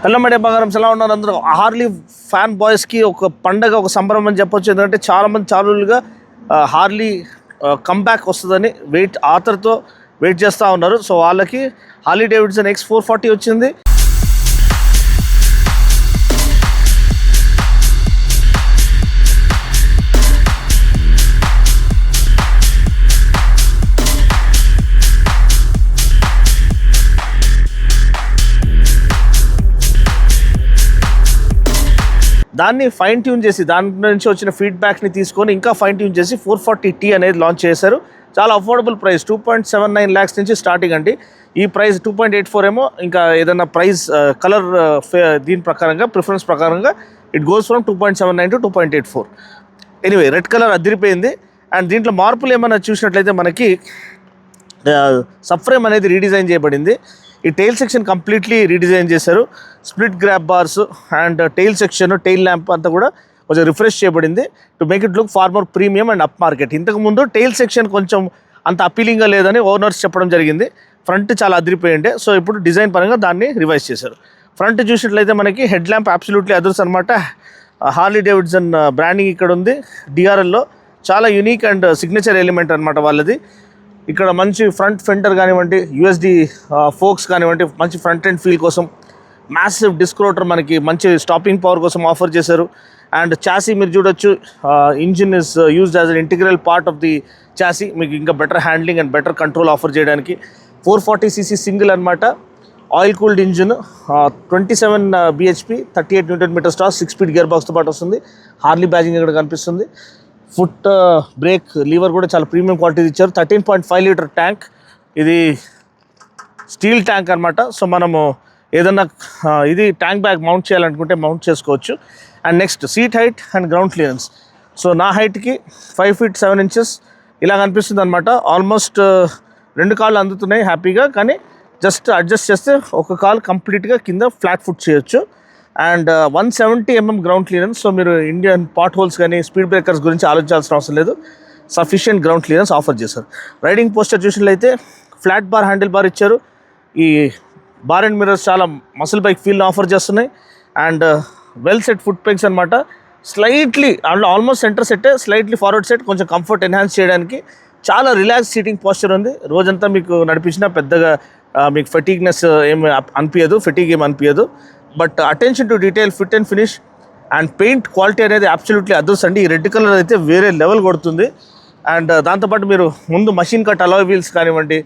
Hello madam బంగారం ఎలా ఉన్నారు అందరూ? హార్లీ ఫ్యాన్ బాయ్స్కి ఒక పండగ, ఒక సంబరం అని చెప్పొచ్చు. ఎందుకంటే చాలామంది చాలుగా హార్లీ కంబ్యాక్ వస్తుందని ఆతర్తో వెయిట్ చేస్తూ ఉన్నారు. సో వాళ్ళకి హార్లీ డేవిడ్సన్ X440 వచ్చింది. దాన్ని ఫైన్ ట్యూన్ చేసి దాని నుంచి వచ్చిన ఫీడ్బ్యాక్ని తీసుకొని ఇంకా ఫైన్ ట్యూన్ చేసి 440T అనేది లాంచ్ చేశారు. చాలా అఫోర్డబుల్ ప్రైస్, 2.79 lakhs నుంచి స్టార్టింగ్ అండి. ఈ ప్రైస్ 2.84 ఏమో. ఇంకా ఏదైనా ప్రైస్ కలర్ దీని ప్రకారంగా ప్రిఫరెన్స్ ప్రకారంగా it goes from 2.79 to 2.84. Anyway red colour అదిరిపోయింది. అండ్ దీంట్లో మార్పులు ఏమైనా చూసినట్లయితే మనకి సబ్ ఫ్రేమ్ అనేది రీడిజైన్ చేయబడింది. ఈ టైల్ సెక్షన్ కంప్లీట్లీ రీడిజైన్ చేశారు. Split grab bars and tail section, tail lamp అంతా కూడా కొంచెం రిఫ్రెష్ చేయబడింది to make it look far more premium and up market. ఇంతకుముందు టైల్ సెక్షన్ కొంచెం అంత అపీలింగ్గా లేదని ఓనర్స్ చెప్పడం జరిగింది. ఫ్రంట్ చాలా అదిరిపోయిండే. సో ఇప్పుడు డిజైన్ పరంగా దాన్ని రివైజ్ చేశారు. ఫ్రంట్ చూసినట్లయితే మనకి హెడ్ ల్యాంప్ అబ్సల్యూట్లీ అదర్స్ అనమాట. హార్లీ డేవిడ్సన్ బ్రాండింగ్ ఇక్కడ ఉంది. డిఆర్ఎల్లో చాలా యూనిక్ అండ్ సిగ్నేచర్ ఎలిమెంట్ అనమాట వాళ్ళది. ఇక్కడ మంచి ఫ్రంట్ ఫెండర్ కానివ్వండి, యూఎస్డి ఫోక్స్ కానివ్వండి, మంచి ఫ్రంట్ ఎండ్ ఫీల్ కోసం మ్యాసివ్ డిస్క్ రోటర్ మనకి మంచి స్టాపింగ్ పవర్ కోసం ఆఫర్ చేశారు. అండ్ చాసీ మీరు చూడొచ్చు, engine is used as an integral part of the chassis. మీకు ఇంకా better handling and better control offer చేయడానికి 440cc సింగిల్ అనమాట. Oil cooled engine, 27 bhp, 38 Nm torque, 6-speed gear బాక్స్తో పాటు వస్తుంది. హార్లీ బ్యాజింగ్ ఇక్కడ కనిపిస్తుంది. ఫుట్ బ్రేక్ లీవర్ కూడా చాలా ప్రీమియం క్వాలిటీ ఇచ్చారు. 13.5 లీటర్ ట్యాంక్, ఇది స్టీల్ ట్యాంక్ అనమాట. సో మనము ఏదన్నా ఇది ట్యాంక్ బ్యాగ్ మౌంట్ చేయాలనుకుంటే మౌంట్ చేసుకోవచ్చు. And next seat height and ground clearance. So నా హైట్కి 5 feet 7 inches ఇలా కనిపిస్తుంది అనమాట. ఆల్మోస్ట్ 2 కాళ్ళు అందుతున్నాయి హ్యాపీగా. కానీ జస్ట్ అడ్జస్ట్ చేస్తే ఒక కాల్ కంప్లీట్గా కింద ఫ్లాట్ ఫుట్ చేయొచ్చు. And 170 mm ground clearance. So మీరు ఇండియన్ పాట్ హోల్స్ కానీ స్పీడ్ బ్రేకర్స్ గురించి ఆలోచించాల్సిన అవసరం లేదు. సఫిషియంట్ గ్రౌండ్ క్లియరెన్స్ ఆఫర్ చేశారు. రైడింగ్ పోస్టర్ చూసినట్లయితే ఫ్లాట్ బార్, హ్యాండిల్ బార్ ఇచ్చారు. ఈ బార్ అండ్ మిర్రర్స్ చాలా మసిల్ బైక్ ఫీల్ని ఆఫర్ చేస్తున్నాయి. And well set foot pegs అనమాట. స్లైట్లీ ఆల్మోస్ట్ సెంటర్ సెట్టే, స్లైట్లీ ఫార్వర్డ్ సెట్, కొంచెం కంఫర్ట్ ఎన్హాన్స్ చేయడానికి. చాలా రిలాక్స్ సీటింగ్ పోస్చర్ ఉంది. రోజంతా మీకు నడిపించినా పెద్దగా మీకు ఫెటీగ్నెస్ ఏమి అనిపించదు. But attention to detail, fit and finish and paint quality అనేది అబ్సల్యూట్లీ అదర్స్ అండి. ఈ రెడ్ కలర్ అయితే వేరే లెవెల్ కొడుతుంది. అండ్ దాంతోపాటు మీరు ముందు మషిన్ కట్ అలాయ్ వీల్స్ కానివ్వండి,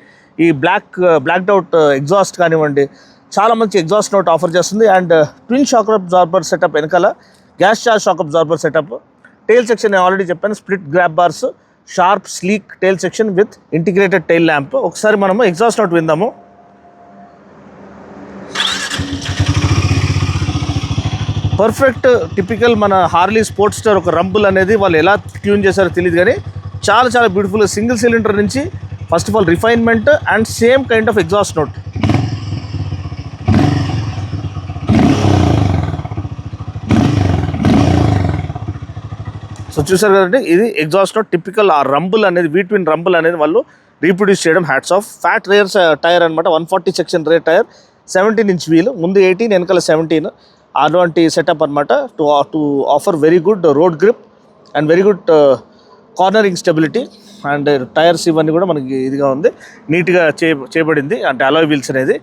ఈ బ్లాక్డ్ అవుట్ ఎగ్జాస్ట్ కానివ్వండి, చాలా మంచి ఎగ్జాస్ట్ నోట్ ఆఫర్ చేస్తుంది. And twin shock absorber setup వెనకాల, gas charge shock absorber setup. Tail section నేను ఆల్రెడీ చెప్పాను, split grab bars, sharp sleek tail section with integrated tail lamp. ఒకసారి మనము ఎగ్జాస్ట్ నోట్ విందాము. పర్ఫెక్ట్ టిపికల్ మన Harley Sportster ఒక rumble అనేది వాళ్ళు ఎలా ట్యూన్ చేశారో తెలియదు, కానీ చాలా చాలా బ్యూటిఫుల్గా సింగిల్ సిలిండర్ నుంచి first of all refinement and same kind of exhaust note. So చూసారు కదండి, ఇది ఎగ్జాస్ట్ నోట్ టిపికల్. ఆ రంబుల్ అనేది, వీట్విన్ రంబుల్ అనేది వాళ్ళు రీప్రొడ్యూస్ చేయడం hats off. Fat rear tyre అనమాట, 140 section rear tyre, 17 inch wheel, ముందు 18 వెనకాల 17. అటువంటి సెటప్ అనమాట to offer very good road grip and very good cornering stability. And tyres ఇవన్నీ కూడా మనకి ఇదిగా ఉంది, నీట్గా చేయబడింది. అంటే అలాయ్ వీల్స్ అనేది.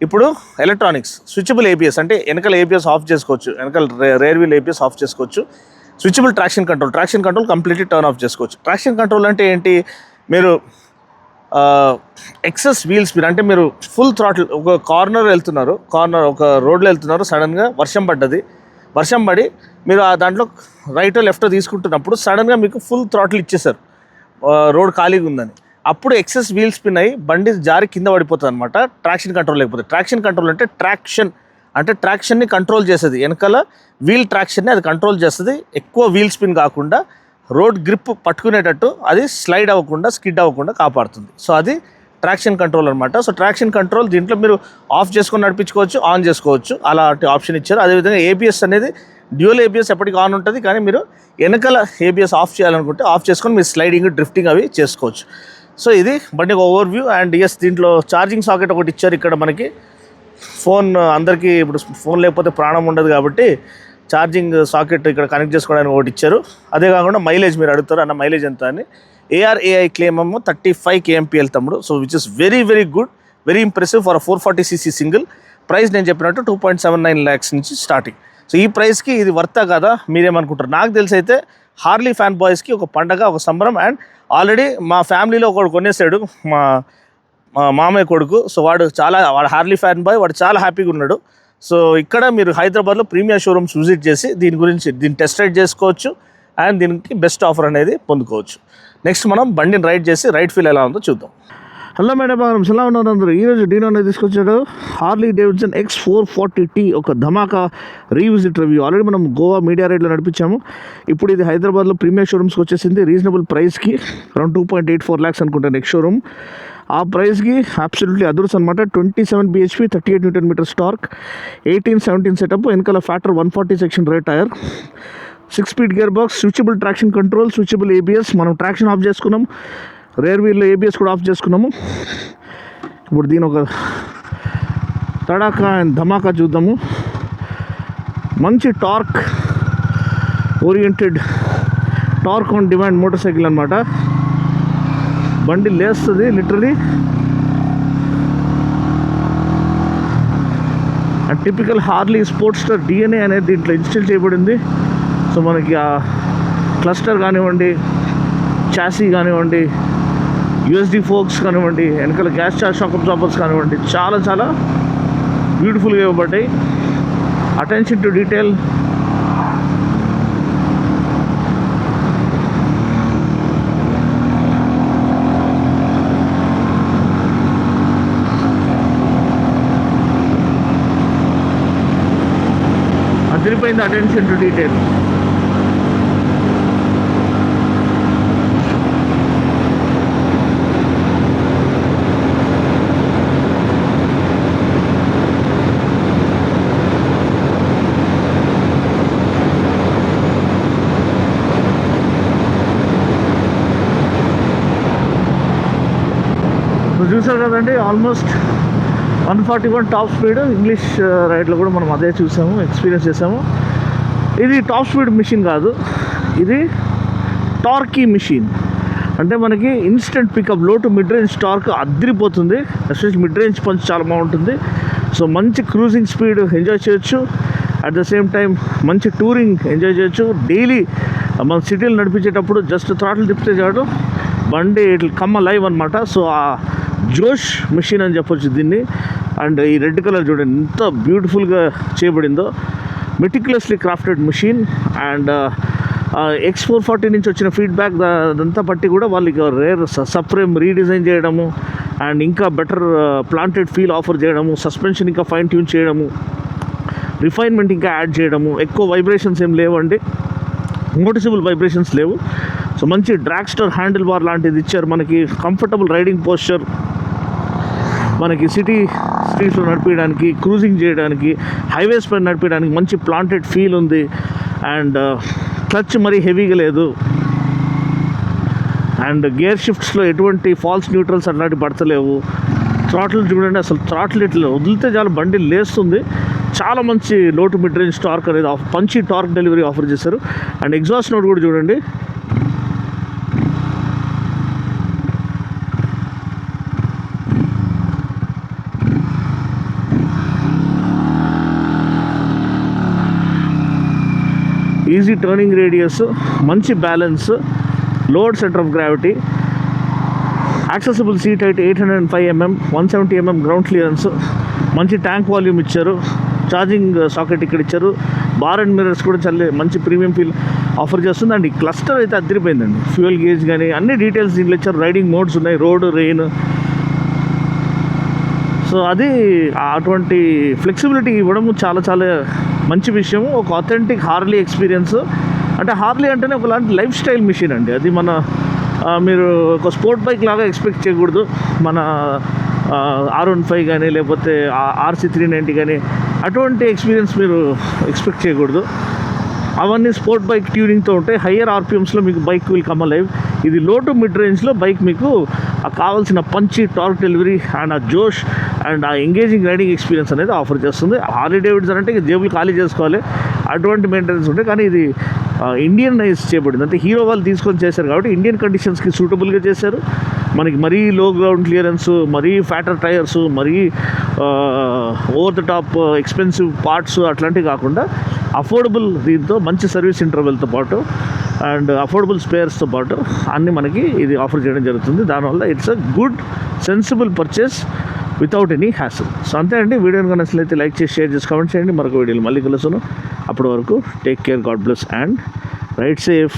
ఇప్పుడు ఎలక్ట్రానిక్స్, స్విచబుల్ ఏబిఎస్, అంటే వెనకాల ఏబిఎస్ ఆఫ్ చేసుకోవచ్చు, వెనకాల రేర్ వీల్ ఏబిఎస్ ఆఫ్ చేసుకోవచ్చు. Switchable traction control completely turn off చేసుకోవచ్చు. ట్రాక్షన్ కంట్రోల్ అంటే ఏంటి, మీరు ఎక్సెస్ వీల్ స్పీడ్, అంటే మీరు ఫుల్ థ్రాటిల్ ఒక ఒక రోడ్లో వెళ్తున్నారు, సడన్గా వర్షం పడి మీరు దాంట్లో రైట్ లెఫ్ట్ తీసుకుంటున్నప్పుడు సడన్గా మీకు ఫుల్ థ్రాటిల్ ఇచ్చేసారు, రోడ్ ఖాళీగా ఉందని. అప్పుడు ఎక్సెస్ వీల్ స్పిన్ అయ్యి బండి జారి కింద పడిపోతుంది అనమాట, ట్రాక్షన్ కంట్రోల్ లేకపోతే. ట్రాక్షన్ కంట్రోల్ అంటే ట్రాక్షన్ని కంట్రోల్ చేసేది, వెనకాల వీల్ ట్రాక్షన్ని అది కంట్రోల్ చేస్తుంది. ఎక్కువ వీల్ స్పిన్ కాకుండా రోడ్ గ్రిప్ పట్టుకునేటట్టు అది స్లైడ్ అవ్వకుండా, స్కిడ్ అవ్వకుండా కాపాడుతుంది. సో అది ట్రాక్షన్ కంట్రోల్ అనమాట. సో ట్రాక్షన్ కంట్రోల్ దీంట్లో మీరు ఆఫ్ చేసుకొని నడిపించుకోవచ్చు, ఆన్ చేసుకోవచ్చు, అలాంటి ఆప్షన్ ఇచ్చారు. అదేవిధంగా ఏబిఎస్ అనేది డ్యూయల్ ఏబిఎస్ ఎప్పటికీ ఆన్ ఉంటుంది, కానీ మీరు వెనకాల ఏబిఎస్ ఆఫ్ చేయాలనుకుంటే ఆఫ్ చేసుకొని మీరు స్లైడింగ్, డ్రిఫ్టింగ్ అవి చేసుకోవచ్చు. సో ఇది బండి ఓవర్ వ్యూ. అండ్ ఎస్, దీంట్లో ఛార్జింగ్ సాకెట్ ఒకటి ఇచ్చారు ఇక్కడ మనకి. ఫోన్ అందరికీ ఇప్పుడు ఫోన్ లేకపోతే ప్రాణం ఉండదు కాబట్టి ఛార్జింగ్ సాకెట్ ఇక్కడ కనెక్ట్ చేసుకోవడానికి ఒకటి ఇచ్చారు. అదే కాకుండా మైలేజ్ మీరు అడుగుతారు అన్న మైలేజ్ ఎంత అని. ARAI క్లెయిమ్ ఏమో 35 kmpl తమ్ముడు. So which is very very good, very impressive for 440cc single. Price నేను చెప్పినట్టు 2.79 lakhs నుంచి స్టార్టింగ్. సో ఈ ప్రైస్కి ఇది వర్తా కదా మీరేమనుకుంటారు? నాకు తెలిసి అయితే హార్లీ ఫ్యాన్ బాయ్స్కి ఒక పండగ, ఒక సంబరం. అండ్ ఆల్రెడీ మా ఫ్యామిలీలో ఒకడు కొనేసాడు, మా మామయ్య కొడుకు. సో వాడు హార్లీ ఫ్యాన్ బాయ్, వాడు చాలా హ్యాపీగా ఉన్నాడు. సో ఇక్కడ మీరు హైదరాబాద్లో ప్రీమియర్ షోరూమ్స్ విజిట్ చేసి దీన్ని టెస్ట్ రైడ్ చేసుకోవచ్చు అండ్ దీనికి బెస్ట్ ఆఫర్ అనేది పొందుకోవచ్చు. నెక్స్ట్ మనం బండిని రైడ్ చేసి రైడ్ ఫీల్ ఎలా ఉందో చూద్దాం. హలో మేడం, ఎలా ఉన్నారు అందరూ? ఈరోజు డీనో అనేది తీసుకొచ్చాడు హార్లీ డేవిడ్సన్ X440T ఒక ధమాకా రీవిజిట్ రివ్యూ. ఆల్రెడీ మనం గోవా మీడియా రైడ్లో నడిపించాము. ఇప్పుడు ఇది హైదరాబాద్లో ప్రీమియర్ షోరూమ్స్కి వచ్చేసింది రీజనబుల్ ప్రైస్కి. అరౌండ్ 2.84 lakhs అనుకుంటా నెక్స్ట్ షోరూమ్. ఆ ప్రైస్కి అబ్సల్యూట్లీ అదృష్టం అనమాట. 27 bhp 38 Nm టార్క్, 18-17 సెటప్, వెనకాల factor 140 section rear tyre, 6-speed gear box, switchable traction control, switchable ABS. మనం ట్రాక్షన్ ఆఫ్ చేసుకున్నాం, రేర్ వీల్లో ABS కూడా ఆఫ్ చేసుకున్నాము. ఇప్పుడు దీని ఒక తడాకా అండ్ ధమాకా చూద్దాము. మంచి torque oriented, torque on demand motorcycle అనమాట. బండి లేస్తుంది literally. And typical Harley Sportster DNA అనేది దీంట్లో ఇన్స్టాల్ చేయబడింది. సో మనకి ఆ క్లస్టర్ కానివ్వండి, చాసీ కానివ్వండి, USD ఫోక్స్ కానివ్వండి, వెనకాల గ్యాస్ షాక్ అబ్జార్బర్స్ కానివ్వండి, చాలా చాలా బ్యూటిఫుల్గా ఇవ్వబడ్డాయి. అటెన్షన్ టు డీటెయిల్, అదిరిపోయింది అటెన్షన్ టు డీటెయిల్. చూసారు కదండి, ఆల్మోస్ట్ 141 టాప్ స్పీడ్. ఇంగ్లీష్ రైడ్లో కూడా మనం అదే చూసాము, ఎక్స్పీరియన్స్ చేసాము. ఇది టాప్ స్పీడ్ మిషన్ కాదు, ఇది టార్కీ మిషన్. అంటే మనకి ఇన్స్టెంట్ పికప్, లో టు మిడ్ రేంజ్ టార్క్ అదిరిపోతుంది. ఎస్పెషల్లీ మిడ్ రేంజ్ పంచ్ చాలా బాగుంటుంది. సో మంచి క్రూజింగ్ స్పీడ్ ఎంజాయ్ చేయొచ్చు, అట్ ద సేమ్ టైం మంచి టూరింగ్ ఎంజాయ్ చేయొచ్చు. డైలీ మన సిటీలు నడిపించేటప్పుడు జస్ట్ థ్రాటిల్ తిప్పితే చాలు, బండి ఇట్లా కమ్మ లైవ్ అనమాట. సో ఆ జోష్ మిషన్ అని చెప్పొచ్చు దీన్ని. అండ్ ఈ రెడ్ కలర్ చూడండి ఎంత బ్యూటిఫుల్గా చేయబడిందో, meticulously crafted machine. And X440 నుంచి వచ్చిన ఫీడ్బ్యాక్ అదంతా బట్టి కూడా వాళ్ళు ఇక రేర్ సబ్ ఫ్రేమ్ రీడిజైన్ చేయడము అండ్ ఇంకా బెటర్ ప్లాంటెడ్ ఫీల్ ఆఫర్ చేయడము, సస్పెన్షన్ ఇంకా ఫైన్ ట్యూన్ చేయడము, రిఫైన్మెంట్ ఇంకా యాడ్ చేయడము. ఎక్కువ వైబ్రేషన్స్ ఏం లేవండి, నోటిసబుల్ వైబ్రేషన్స్ లేవు. సో మంచి డ్రాగ్స్టర్ హ్యాండిల్ బార్ లాంటిది ఇచ్చారు మనకి. కంఫర్టబుల్ రైడింగ్ పోస్చర్, మనకి స్ట్రీట్స్లో నడిపించడానికి, క్రూజింగ్ చేయడానికి, హైవేస్ పైన నడిపించడానికి మంచి ప్లాంటెడ్ ఫీల్ ఉంది. అండ్ క్లచ్ మరీ హెవీగా లేదు. అండ్ గేర్ షిఫ్ట్స్లో ఎటువంటి ఫాల్స్ న్యూట్రల్స్ అట్లాంటివి పడతలేవు. థ్రాటిల్ చూడండి, అసలు థ్రాటిల్ ఇట్లా వదిలితే చాలా బండి లేస్తుంది. చాలా మంచి లో టు మిడ్ రేంజ్ టార్క్ అనేది పంచి టార్క్ డెలివరీ ఆఫర్ చేశారు. అండ్ ఎగ్జాస్ట్ నోట్ కూడా చూడండి, ఈజీ టర్నింగ్ రేడియస్, మంచి balance, load centre of gravity, accessible seat height 805 mm, 170 mm ground clearance, మంచి ట్యాంక్ వాల్యూమ్ ఇచ్చారు, ఛార్జింగ్ సాకెట్ ఇక్కడ ఇచ్చారు, బార్ అండ్ మిర్రర్స్ కూడా చాలా మంచి ప్రీమియం ఫీల్ ఆఫర్ చేస్తుంది. అండ్ ఈ క్లస్టర్ అయితే అదిరిపోయిందండి. ఫ్యూయల్ గేజ్ కానీ అన్ని డీటెయిల్స్ దీంట్లో ఇచ్చారు. రైడింగ్ మోడ్స్ ఉన్నాయి, రోడ్, రెయిన్. సో అది అటువంటి ఫ్లెక్సిబిలిటీ ఇవ్వడం చాలా చాలా మంచి విషయం. ఒక ఆథెంటిక్ హార్లీ ఎక్స్పీరియన్స్. అంటే హార్లీ అంటేనే ఒకలాంటి లైఫ్ స్టైల్ మిషన్ అండి. అది మన మీరు ఒక స్పోర్ట్ బైక్ లాగా ఎక్స్పెక్ట్ చేయకూడదు. మన R15 కానీ లేకపోతే RC390 కానీ అటువంటి ఎక్స్పీరియన్స్ మీరు ఎక్స్పెక్ట్ చేయకూడదు. అవన్నీ స్పోర్ట్ బైక్ ట్యూనింగ్తో ఉంటాయి. హయ్యర్ RPMస్లో మీకు బైక్ విల్ కమ్ లైవ్. ఇది లో టు మిడ్ రేంజ్లో బైక్ మీకు కావాల్సిన పంచి టార్క్ డెలివరీ అండ్ ఆ జోష్ అండ్ ఆ ఎంగేజింగ్ రైడింగ్ ఎక్స్పీరియన్స్ అనేది ఆఫర్ చేస్తుంది. హార్లీ డేవిడ్సన్ అంటే జేబులు ఖాళీ చేసుకోవాలి, అటువంటి మెయింటెనెన్స్ ఉంటాయి. కానీ ఇది ఇండియనైజ్ చేయబడింది, అంటే హీరో వాళ్ళు తీసుకొని చేశారు కాబట్టి ఇండియన్ కండిషన్స్కి సూటబుల్గా చేశారు. మనకి మరీ లో గ్రౌండ్ క్లియరెన్స్, మరీ ఫ్యాటర్ టైర్స్, మరీ over the top expensive parts అట్లాంటివి కాకుండా అఫోర్డబుల్, దీంతో మంచి సర్వీస్ ఇంటర్వెల్తో పాటు అండ్ అఫోర్డబుల్ స్పేర్స్తో పాటు అన్నీ మనకి ఇది ఆఫర్ చేయడం జరుగుతుంది. దానివల్ల it's a good sensible purchase without any hassle. So అంతే అండి. వీడియోని కనుక లైక్ చేసి షేర్ చేసి కామెంట్ చేయండి. మరొక వీడియోలో మళ్ళీ కలుస్తాను. అప్పటి వరకు take care, god bless and ride safe.